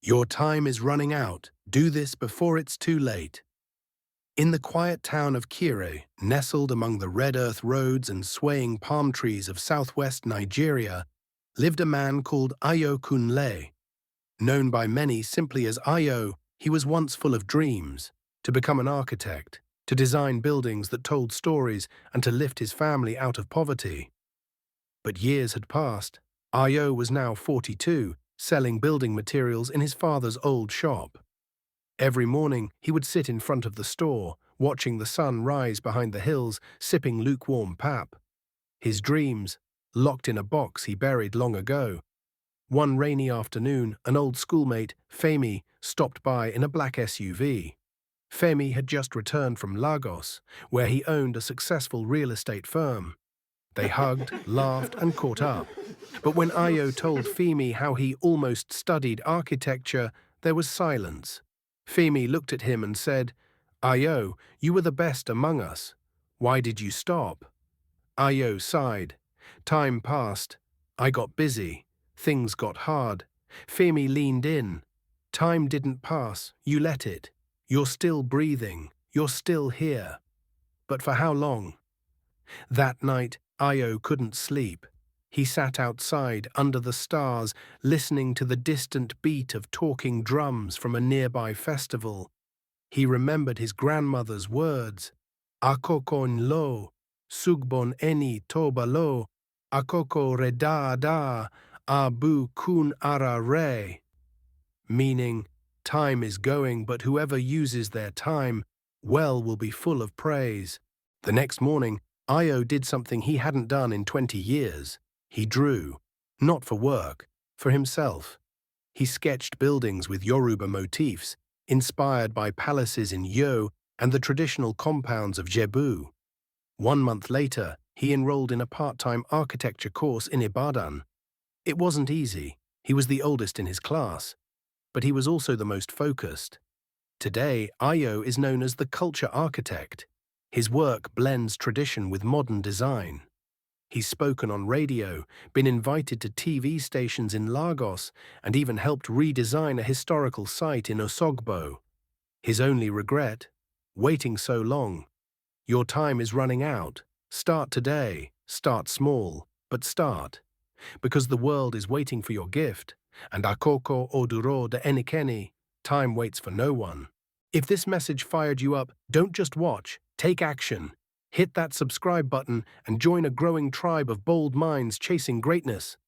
Your time is running out. Do this before it's too late. In the quiet town of Kire, nestled among the red earth roads and swaying palm trees of southwest Nigeria, lived a man called Ayo Kunle. Known by many simply as Ayo, he was once full of dreams: to become an architect, to design buildings that told stories, and to lift his family out of poverty. But years had passed. Ayo was now 42, selling building materials in his father's old shop. Every morning, he would sit in front of the store, watching the sun rise behind the hills, sipping lukewarm pap. His dreams, locked in a box he buried long ago. One rainy afternoon, an old schoolmate, Femi, stopped by in a black SUV. Femi had just returned from Lagos, where he owned a successful real estate firm. They hugged, laughed, and caught up. But when Ayo told Femi how he almost studied architecture, there was silence. Femi looked at him and said, "Ayo, you were the best among us. Why did you stop?" Ayo sighed. Time passed. I got busy. Things got hard. Femi leaned in. Time didn't pass. You let it. You're still breathing. You're still here. But for how long? That night, Ayo couldn't sleep. He sat outside under the stars, listening to the distant beat of talking drums from a nearby festival. He remembered his grandmother's words: "Akoko nlo, sugbon eni tobalo, akoko reda abu kun ara re," meaning, time is going, but whoever uses their time well will be full of praise. The next morning, Ayo did something he hadn't done in 20 years. He drew, not for work, for himself. He sketched buildings with Yoruba motifs, inspired by palaces in Yo and the traditional compounds of Jebu. 1 month later, he enrolled in a part-time architecture course in Ibadan. It wasn't easy. He was the oldest in his class, but he was also the most focused. Today, Ayo is known as the culture architect. His work blends tradition with modern design. He's spoken on radio, been invited to TV stations in Lagos, and even helped redesign a historical site in Osogbo. His only regret? Waiting so long. Your time is running out. Start today. Start small, but start. Because the world is waiting for your gift, and akoko oduro de enikeni, time waits for no one. If this message fired you up, don't just watch, take action. Hit that subscribe button and join a growing tribe of bold minds chasing greatness.